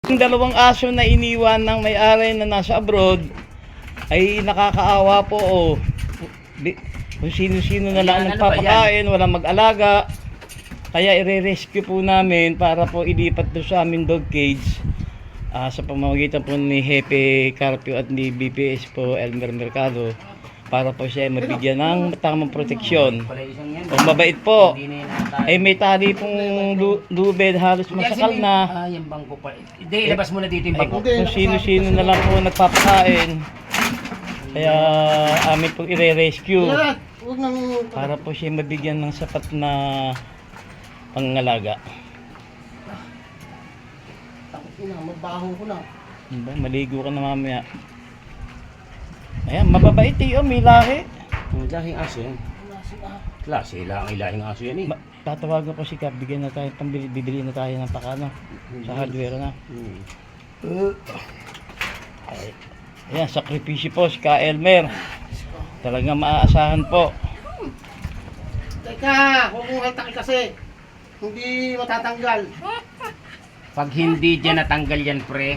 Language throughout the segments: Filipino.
Yung dalawang aso na iniwan ng may-ari na nasa abroad ay nakakaawa po. Oh. Kung sino-sino na lang nagpapakain, walang mag-alaga. Kaya i-rescue po namin para po ilipat doon sa aming dog cage sa pamamagitan po ni Hepe Carpio at ni BPS po Elmer Mercado para po siya mabigyan ng tamang proteksyon. O mabait po. Ay may tali pong lubid halos masakal na. Yung bangko pa. Hindi, ilabas mo na dito yung bangko. Kung sino-sino na lang po nagpapakain. Kaya amin pong i-rescue para po siya mabigyan ng sapat na pangangalaga. Magbaho ko na. Maligo ka na mamaya. Ayan, mababait eh, may lahi. Lahing aso yan. Klase, lahing aso yan eh. Tatawagan ko si Cap, bigyan na tayo, bibili na tayo ng pakano sa hardware na. Ayan, sakripisyo po si Ka Elmer. Talagang maaasahan po. Teka, kung haltak kasi, hindi matatanggal. Pag hindi dyan natanggal yan, pre,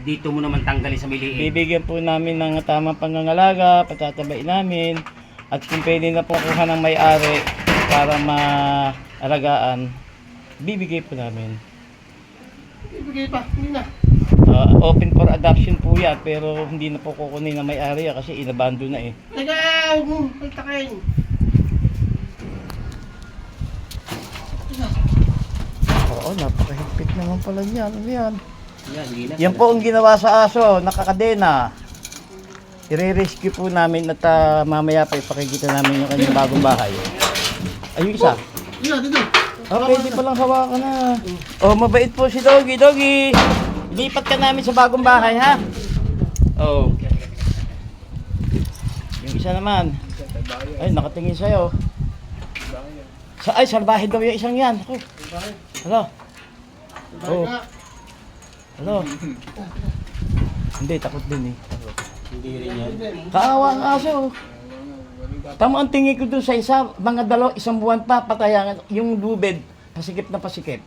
dito mo naman tanggalin sa miliin. Bibigyan po namin ng tamang pangangalaga, patatabain namin, at kung pwede na po kuha ng may-ari para maalagaan, bibigay po namin. Ibigay pa, hindi na. Open for adoption po yan, pero hindi na po kukunin ng may-ari kasi inabando na eh. Teka, huwag mo haltakin. Oo, napakahigpit naman pala niyan. Ano yan? Yan po ang ginawa sa aso, nakakadena. I-rescue po namin at mamaya pa ipakikita namin yung kanyang bagong bahay. Ayun isa. Dito. Pwede palang hawakan na. Oh, mabait po si Doggy. Doggy, lipat ka namin sa bagong bahay, ha? Oh. Yung isa naman. Ay, nakatingin sa'yo. Ay, salbahe daw yung isang yan. Ako. Hello. Oh. Hello. Hindi, takot din eh. Hindi rin yan. Kaawa ang aso. Tama ang tingin ko dun sa isa, mga isang buwan pa, patayangan. Yung lubid, pasikip na pasikip.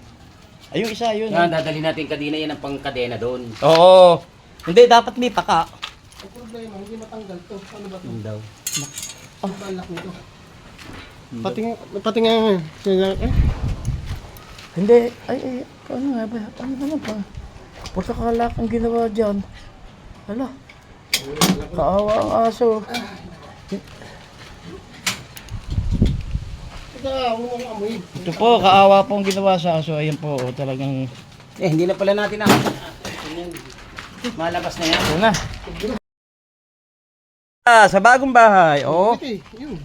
Ay, yung isa, yun. Yan, dadali natin kadena yan ang pangkadena doon. Oo. Hindi, dapat may paka. Ang problema, hindi matanggal to. Ano ba to? Yun daw. Ang balak nito. Pati nga, Hindi, ay, ano nga ba? Ano naman pa? Puta kalak ang ginawa dyan. Hala. Kaawa ang aso. Teka, huwag mo amoy. Ito po, kaawa po ang ginawa sa aso. Ayan po, talagang... Hindi na pala natin malabas na yan. Ito na. Sa bagong bahay, oh. Okay, yun.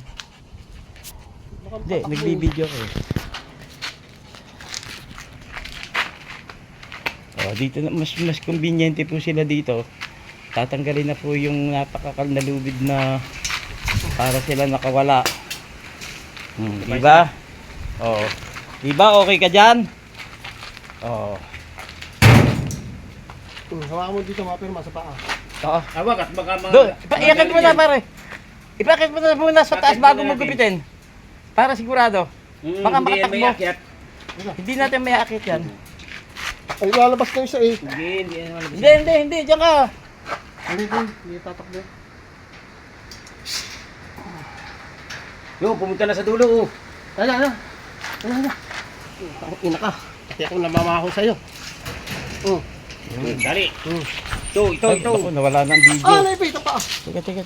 Hindi, nagbibideo ko eh. Oh, dito na, mas conveniente po sila dito. Tatanggalin na po yung napakakal na lubid na para sila nakawala. Diba? Oh. Diba okay ka dyan? Oh. Hawakan mo dito mga pirma sa paa. Oo. Awag at baka mga... Doon, iakit mo na pare. Ipakit mo na muna sa taas bago mo gupitin. Para sigurado. Baka hindi yan may makatakbo. akyat. Hindi natin may akit yan. Ay, lalabas na isa eh. Hindi yan malabas. Hindi. Diyan ka. Hindi tatakbo. Yo, pumunta na sa dulo. Oh. Ano. Ina ka. Kasi ako namamaho sa'yo. Dali. Ito. Ako, nawala na ang video. Ah, naipita pa. Teka.